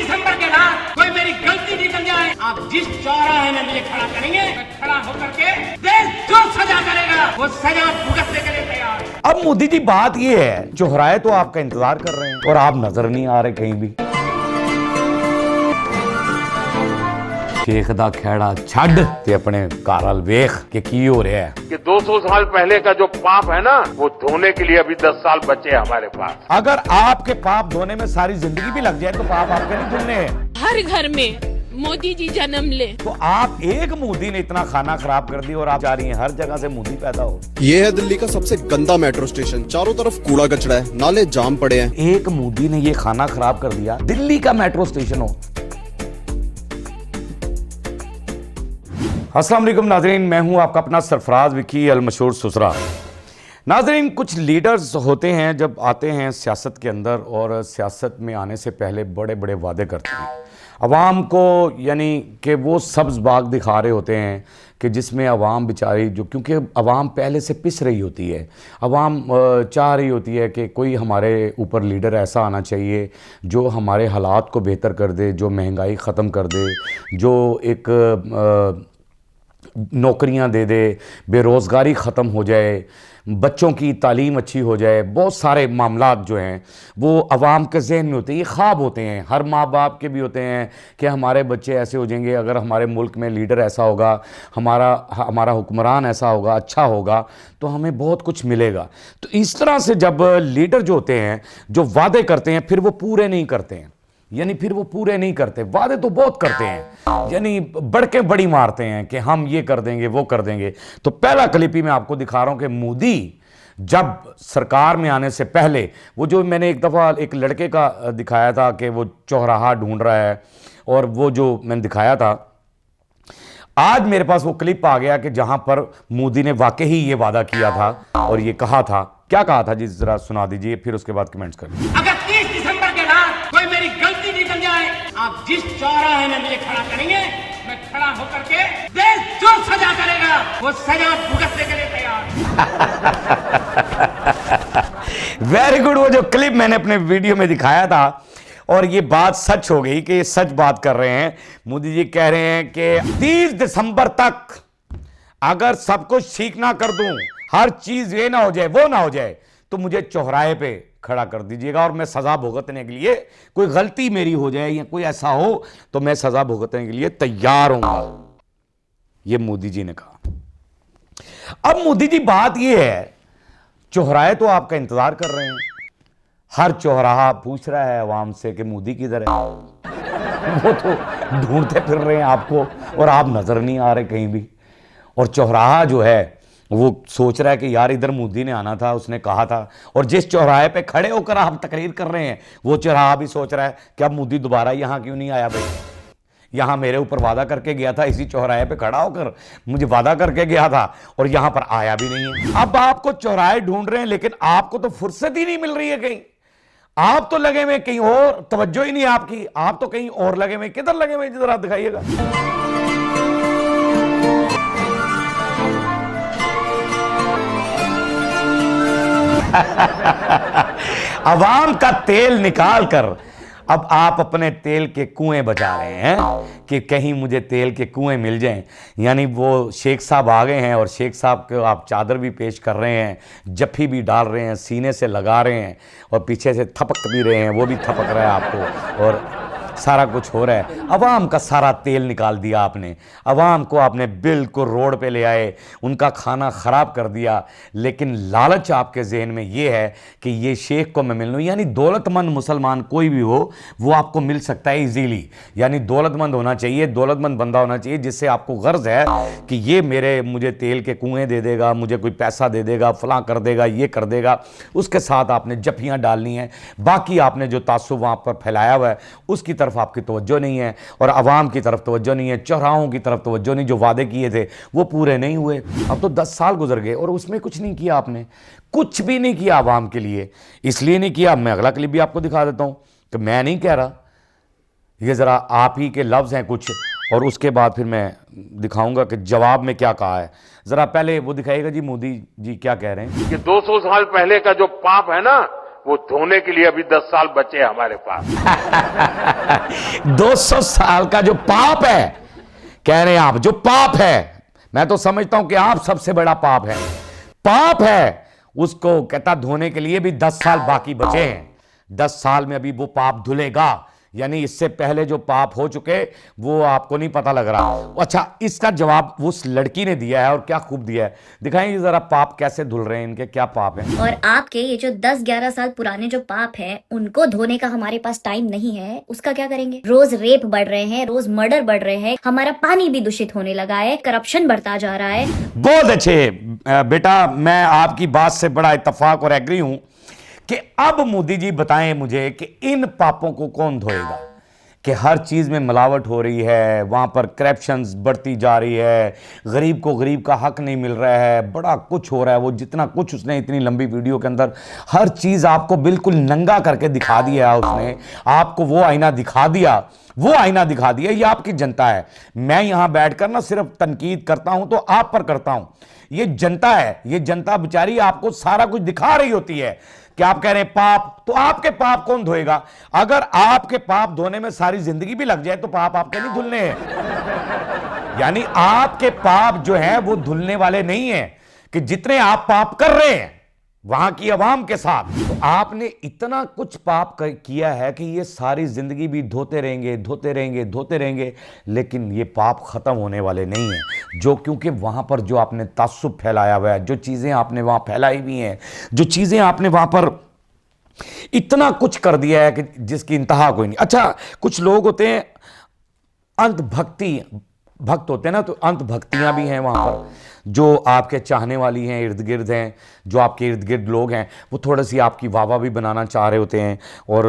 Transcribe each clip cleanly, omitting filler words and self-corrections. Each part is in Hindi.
दिसंबर के रात कोई मेरी गलती निकल जाए, आप जिस चौराहे में मुझे खड़ा करेंगे, मैं खड़ा होकर के देश जो सजा करेगा वो सजा भुगतने के लिए तैयार। अब मोदी जी बात ये है, चौराहे तो आपका इंतजार कर रहे हैं और आप नजर नहीं आ रहे कहीं भी। शेख दा खेड़ा छड़ ते अपने घर वाल वेख के की हो रहा है कि 200 साल पहले का जो पाप है ना, वो धोने के लिए अभी 10 साल बचे हमारे पास। अगर आपके पाप धोने में सारी जिंदगी भी लग जाए तो पाप आपके नहीं धुलने हैं। हर घर में मोदी जी जन्म ले। तो आप एक मोदी ने इतना खाना खराब कर दिया और आप जा रही हैं हर जगह से मोदी पैदा हो। ये है दिल्ली का सबसे गंदा मेट्रो स्टेशन, चारों तरफ कूड़ा कचड़ा है, नाले जाम पड़े हैं। एक मोदी ने ये खाना खराब कर दिया, दिल्ली का मेट्रो स्टेशन हो। अस्सलाम वालेकुम नाजरीन, मैं हूं आपका अपना सरफराज विकी अल मशहूर सुसरा। नाजरीन, कुछ लीडर्स होते हैं जब आते हैं सियासत के अंदर और सियासत में आने से पहले बड़े बड़े वादे करते हैं अवाम को, यानी कि वो सब्ज़ बाग दिखा रहे होते हैं कि जिसमें अवाम बेचारी, जो क्योंकि अवाम पहले से पिस रही होती है, अवाम चाह रही होती है कि कोई हमारे ऊपर लीडर ऐसा आना चाहिए जो हमारे हालात को बेहतर कर दे, जो महंगाई ख़त्म कर दे, जो एक नौकरियां दे दे, बेरोज़गारी ख़त्म हो जाए, बच्चों की तालीम अच्छी हो जाए। बहुत सारे मामलात जो हैं वो अवाम के जहन में होते हैं, ये ख्वाब होते हैं, हर माँ बाप के भी होते हैं कि हमारे बच्चे ऐसे हो जाएंगे, अगर हमारे मुल्क में लीडर ऐसा होगा, हमारा हुक्मरान ऐसा होगा, अच्छा होगा, तो हमें बहुत कुछ मिलेगा। तो इस तरह से जब लीडर जो होते हैं, जो वादे करते हैं, फिर वो पूरे नहीं करते हैं, यानी फिर वो पूरे नहीं करते। वादे तो बहुत करते हैं, यानी बढ़ के बड़ी मारते हैं कि हम ये कर देंगे, वो कर देंगे। तो पहला क्लिप ही मैं आपको दिखा रहा हूं कि मोदी जब सरकार में आने से पहले, वो जो मैंने एक दफ़ा एक लड़के का दिखाया था कि वो चौराहा ढूंढ रहा है, और वो जो मैंने दिखाया था, आज मेरे पास वो क्लिप आ गया कि जहां पर मोदी ने वाकई ही ये वादा किया था और ये कहा था। क्या कहा था जी, जरा सुना दीजिए, फिर उसके बाद कमेंट्स करिए। अगर 30 दिसंबर के रात कोई मेरी गलती निकल जाए, आप जिस चौराहे में मुझे खड़ा करेंगे, मैं खड़ा होकर के देश जो सजा करेगा वो सजा भुगतने के लिए तैयार। Very good. वो जो क्लिप मैंने अपने वीडियो में दिखाया था और ये बात सच हो गई कि ये सच बात कर रहे हैं। मोदी जी कह रहे हैं कि 30 दिसंबर तक अगर सब कुछ ठीक ना कर दूं, हर चीज ये ना हो जाए, वो ना हो जाए, तो मुझे चौराहे पे खड़ा कर दीजिएगा और मैं सजा भुगतने के लिए, कोई गलती मेरी हो जाए या कोई ऐसा हो तो मैं सजा भुगतने के लिए तैयार हूंगा, ये मोदी जी ने कहा। अब मोदी जी बात ये है, चौराहे तो आपका इंतजार कर रहे हैं, हर चौराहा पूछ रहा है अवाम से कि मोदी किधर है। वो तो ढूंढते फिर रहे हैं आपको और आप नजर नहीं आ रहे कहीं भी। और चौराहा जो है वो सोच रहा है कि यार इधर मोदी ने आना था, उसने कहा था। और जिस चौराहे पे खड़े होकर आप तकरीर कर रहे हैं, वो चौराहा भी सोच रहा है कि अब मोदी दोबारा यहाँ क्यों नहीं आया भाई, यहाँ मेरे ऊपर वादा करके गया था, इसी चौराहे पे खड़ा होकर मुझे वादा करके गया था और यहाँ पर आया भी नहीं है। अब आपको चौराहे ढूंढ रहे हैं, लेकिन आपको तो फुर्सत ही नहीं मिल रही है कहीं। आप तो लगे हुए कहीं और, तवज्जो ही नहीं आपकी, आप तो कहीं और लगे हुए। किधर लगे हुए जरा दिखाइएगा। अवाम का तेल निकाल कर अब आप अपने तेल के कुएं बचा रहे हैं कि कहीं मुझे तेल के कुएं मिल जाएं। यानी वो शेख साहब आ गए हैं और शेख साहब को आप चादर भी पेश कर रहे हैं, जफ्फी भी डाल रहे हैं, सीने से लगा रहे हैं और पीछे से थपक भी रहे हैं, वो भी थपक रहा है आपको, और सारा कुछ हो रहा है। अवाम का सारा तेल निकाल दिया आपने, अवाम को आपने बिल्कुल रोड पे ले आए, उनका खाना ख़राब कर दिया। लेकिन लालच आपके जहन में ये है कि ये शेख को मैं मिल लूँ, यानी दौलतमंद मुसलमान कोई भी हो वो आपको मिल सकता है इजीली। यानी दौलतमंद होना चाहिए, दौलतमंद बंदा होना चाहिए जिससे आपको गर्ज है कि ये मुझे तेल के कुएँ दे देगा, मुझे कोई पैसा दे देगा, फलां कर देगा, ये कर देगा। उसके साथ आपने जफ्फियाँ डालनी हैं। बाकी आपने जो तासुब वहाँ पर फैलाया हुआ है उसकी तरफ आपकी तवज्जो नहीं है और अवाम की तरफ तवज्जो नहीं है, चौराहों की तरफ तवज्जो नहीं। जो वादे किए थे वो पूरे नहीं हुए। अब तो 10 साल गुजर गए और उसमें कुछ नहीं किया आपने, कुछ भी नहीं किया अवाम के लिए। इसलिए नहीं किया, मैं अगला क्लिप भी आपको दिखा देता हूं कि मैं नहीं कह रहा, ये ज़रा आप ही के लफ्ज़ हैं कुछ, और उसके बाद फिर मैं दिखाऊंगा कि जवाब में क्या कहा है। ज़रा पहले वो दिखाइएगा जी, मोदी जी क्या कह रहे हैं। कि 200 साल पहले का जो पाप है ना, वो धोने के लिए अभी 10 साल बचे हमारे पास। 200 साल का जो पाप है, कह रहे हैं आप, जो पाप है, मैं तो समझता हूं कि आप सबसे बड़ा पाप है, उसको कहता धोने के लिए भी 10 साल बाकी बचे हैं। 10 साल में अभी वो पाप धुलेगा, यानी इससे पहले जो पाप हो चुके वो आपको नहीं पता लग रहा। अच्छा, इसका जवाब उस लड़की ने दिया है, और क्या खूब दिया है। दिखाएंगे जरा पाप कैसे धुल रहे हैं, इनके क्या पाप हैं। और आपके ये जो 10-11 साल पुराने जो पाप हैं, उनको धोने का हमारे पास टाइम नहीं है। उसका क्या करेंगे? रोज रेप बढ़ रहे हैं, रोज मर्डर बढ़ रहे हैं, हमारा पानी भी दूषित होने लगा है, करप्शन बढ़ता जा रहा है। बहुत अच्छे बेटा, मैं आपकी बात से बड़ा इत्तेफाक और एग्री हूं कि अब मोदी जी बताएं मुझे कि इन पापों को कौन धोएगा, कि हर चीज में मिलावट हो रही है, वहां पर करप्शन बढ़ती जा रही है, गरीब को गरीब का हक नहीं मिल रहा है, बड़ा कुछ हो रहा है। वो जितना कुछ उसने इतनी लंबी वीडियो के अंदर हर चीज आपको बिल्कुल नंगा करके दिखा दिया, उसने आपको वो आईना दिखा दिया, ये आपकी जनता है। मैं यहां बैठकर ना सिर्फ तनकीद करता हूं तो आप पर करता हूं, ये जनता है, ये जनता बेचारी आपको सारा कुछ दिखा रही होती है कि आप कह रहे हैं पाप, तो आपके पाप कौन धोएगा? अगर आपके पाप धोने में सारी जिंदगी भी लग जाए तो पाप आपके नहीं धुलने हैं। यानी आपके पाप जो हैं वो धुलने वाले नहीं हैं, कि जितने आप पाप कर रहे हैं वहां की आवाम के साथ, तो आपने इतना कुछ पाप किया है कि ये सारी जिंदगी भी धोते रहेंगे, लेकिन ये पाप खत्म होने वाले नहीं हैं। जो क्योंकि वहां पर जो आपने तासुब फैलाया हुआ है, जो चीजें आपने वहां फैलाई हुई हैं, जो चीजें आपने वहां पर इतना कुछ कर दिया है कि जिसकी इंतहा कोई नहीं। अच्छा, कुछ लोग होते हैं भक्त होते हैं ना, तो अंत भक्तियां भी हैं वहां पर, जो आपके चाहने वाली हैं, इर्द गिर्द हैं, जो आपके इर्द गिर्द लोग हैं, वो थोड़ी सी आपकी वाह भी बनाना चाह रहे होते हैं और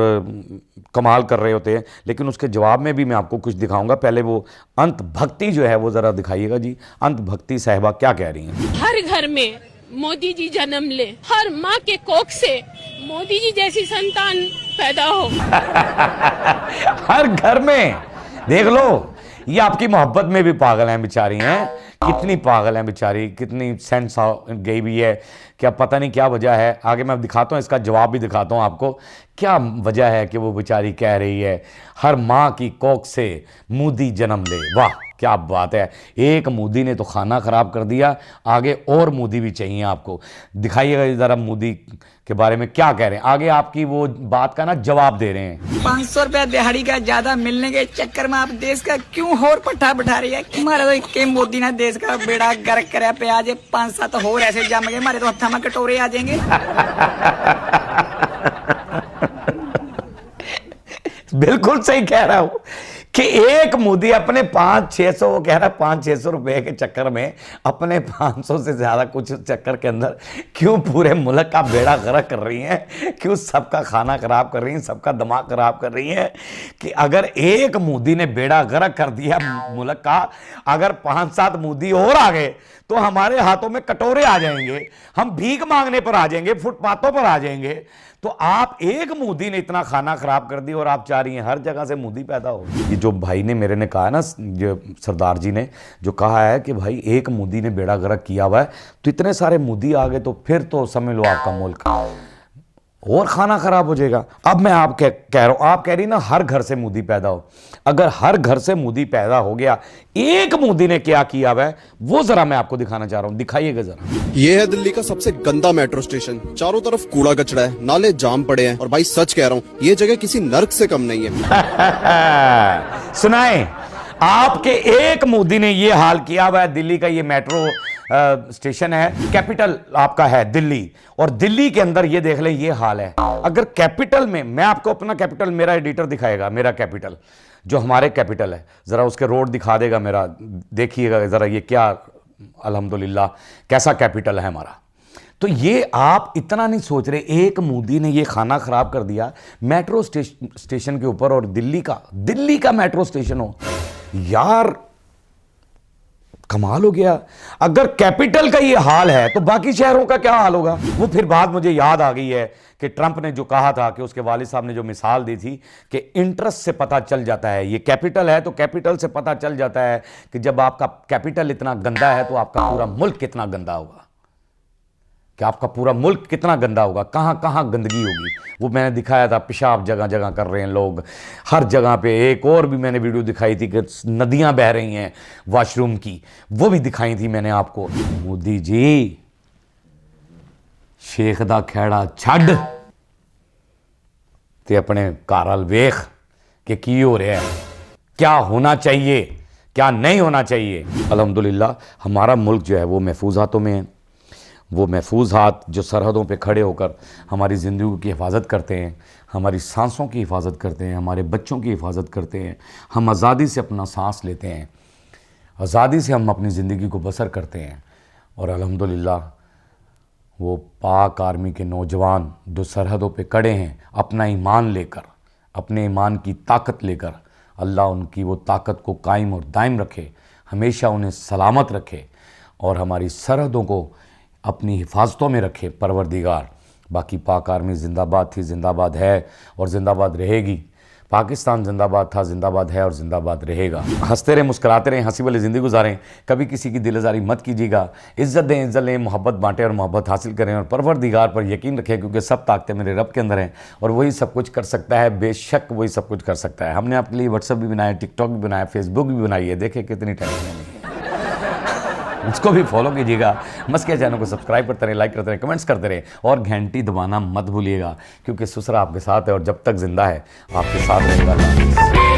कमाल कर रहे होते हैं। लेकिन उसके जवाब में भी मैं आपको कुछ दिखाऊंगा। पहले वो अंत भक्ति जो है वो जरा दिखाइएगा जी। अंत भक्ति साहिबा क्या कह रही हैं? हर घर में मोदी जी जन्म ले, हर माँ के कोख से मोदी जी जैसी संतान पैदा हो। हर घर में देख लो, ये आपकी मोहब्बत में भी पागल हैं बेचारी हैं, कितनी पागल हैं बेचारी, कितनी सेंस गई हुई है, क्या पता नहीं क्या वजह है। आगे मैं दिखाता हूँ, इसका जवाब भी दिखाता हूँ आपको, क्या वजह है कि वो बेचारी कह रही है हर माँ की कोख से मोदी जन्म ले। वाह क्या बात है, एक मोदी ने तो खाना खराब कर दिया, आगे और मोदी भी चाहिए आपको। दिखाइएगा जरा मोदी के बारे में क्या कह रहे हैं, आगे आपकी वो बात का ना जवाब दे रहे हैं। 500 रुपया दिहाड़ी का ज्यादा मिलने के चक्कर में आप देश का क्यों और पट्टा बैठा रही है? हमारा तो इक्के मोदी ने देश का बेड़ा गर्क करे पे, आज 5-7 और ऐसे जम गए, हमारे तो हत्था में कटोरे आ जाएंगे। बिल्कुल सही कह रहा हूं कि एक मोदी अपने 500-600, वो कह रहा है 500-600 रुपए के चक्कर में, अपने 500 से ज्यादा कुछ चक्कर के अंदर क्यों पूरे मुल्क का बेड़ा गर्क कर रही हैं, क्यों सबका खाना खराब कर रही हैं, सबका दिमाग खराब कर रही हैं। कि अगर एक मोदी ने बेड़ा गर्क कर दिया मुल्क का, अगर 5-7 मोदी और आ गए तो हमारे हाथों में कटोरे आ जाएंगे, हम भीख मांगने पर आ जाएंगे, फुटपाथों पर आ जाएंगे। तो आप एक मोदी ने इतना खाना खराब कर दी और आप चाह रही हैं हर जगह से मोदी पैदा हो। ये जो भाई ने मेरे ने कहा है ना, जो सरदार जी ने जो कहा है कि भाई एक मोदी ने बेड़ा गर्क किया हुआ है, तो इतने सारे मोदी आ गए तो फिर तो समझ लो आपका मुल्क और खाना खराब हो जाएगा। अब मैं आप कह रहा हूं, आप कह रही ना हर घर से मोदी पैदा हो, अगर हर घर से मोदी पैदा हो गया, एक मोदी ने क्या किया है वो जरा मैं आपको दिखाना चाह रहा हूं, दिखाइएगा जरा। ये है दिल्ली का सबसे गंदा मेट्रो स्टेशन। चारों तरफ कूड़ा कचड़ा है, नाले जाम पड़े हैं, और भाई सच कह रहा हूँ ये जगह किसी नर्क से कम नहीं है। सुनाए, आपके एक मोदी ने ये हाल किया हुआ है। दिल्ली का ये मेट्रो स्टेशन है, कैपिटल आपका है दिल्ली, और दिल्ली के अंदर ये देख लें ये हाल है। अगर कैपिटल में, मैं आपको अपना कैपिटल, मेरा एडिटर दिखाएगा मेरा कैपिटल, जो हमारे कैपिटल है, जरा उसके रोड दिखा देगा मेरा, देखिएगा जरा ये क्या अल्हम्दुलिल्लाह कैसा कैपिटल है हमारा। तो ये आप इतना नहीं सोच रहे, एक मोदी ने ये खाना खराब कर दिया मेट्रो स्टेशन के ऊपर, और दिल्ली का मेट्रो स्टेशन हो यार, कमाल हो गया। अगर कैपिटल का ये हाल है तो बाकी शहरों का क्या हाल होगा। वो फिर बात मुझे याद आ गई है कि ट्रंप ने जो कहा था कि उसके वालिद साहब ने जो मिसाल दी थी कि इंटरेस्ट से पता चल जाता है, ये कैपिटल है तो कैपिटल से पता चल जाता है कि जब आपका कैपिटल इतना गंदा है तो आपका पूरा मुल्क कितना गंदा होगा। कि आपका पूरा मुल्क कितना गंदा होगा, कहाँ कहाँ गंदगी होगी। वो मैंने दिखाया था, पेशाब जगह जगह कर रहे हैं लोग हर जगह पे। एक और भी मैंने वीडियो दिखाई थी कि नदियाँ बह रही हैं वॉशरूम की, वो भी दिखाई थी मैंने आपको। मोदी जी शेख दा खैड़ा छड़ ते अपने घर वाल वेख कि की हो रहा है, क्या होना चाहिए, क्या नहीं होना चाहिए। अल्हम्दुलिल्लाह हमारा मुल्क जो है वो महफूज हाथों में है। वो महफूज हाथ जो सरहदों पे खड़े होकर हमारी ज़िंदगी की हिफाजत करते हैं, हमारी सांसों की हिफाजत करते हैं, हमारे बच्चों की हिफाजत करते हैं। हम आज़ादी से अपना सांस लेते हैं, आज़ादी से हम अपनी ज़िंदगी को बसर करते हैं। और अल्हम्दुलिल्लाह वो पाक आर्मी के नौजवान जो सरहदों पे खड़े हैं अपना ईमान लेकर, अपने ईमान की ताकत लेकर, अल्लाह उनकी वो ताकत को कायम और दायम रखे, हमेशा उन्हें सलामत रखे और हमारी सरहदों को अपनी हिफाजतों में रखे परवरदिगार। बाकी पाक आर्मी ज़िंदाबाद थी, ज़िंदाबाद है और ज़िंदाबाद रहेगी। पाकिस्तान जिंदाबाद था, जिंदाबाद है और जिंदाबाद रहेगा। हंसते रहें, मुस्कुराते रहें, हंसी वाली ज़िंदगी गुजारें, कभी किसी की दिल आज़ारी मत कीजिएगा। इज़्ज़त दें, इज़्ज़त लें, मोहब्बत बांटें और मोहब्बत हासिल करें और परवरदिगार पर यकीन रखें, क्योंकि सब ताकतें मेरे रब के अंदर हैं और वही सब कुछ कर सकता है। बेशक वही सब कुछ कर सकता है। हमने आपके लिए व्हाट्सअप भी बनाया, टिकटॉक भी बनाया, फेसबुक भी बनाई है। देखें कितनी टेंशन नहीं है। उसको भी फॉलो कीजिएगा। मस्किया चैनल को सब्सक्राइब करते रहें, लाइक करते रहें, कमेंट्स करते रहें और घंटी दबाना मत भूलिएगा, क्योंकि ससुरा आपके साथ है और जब तक जिंदा है आपके साथ रहेगा।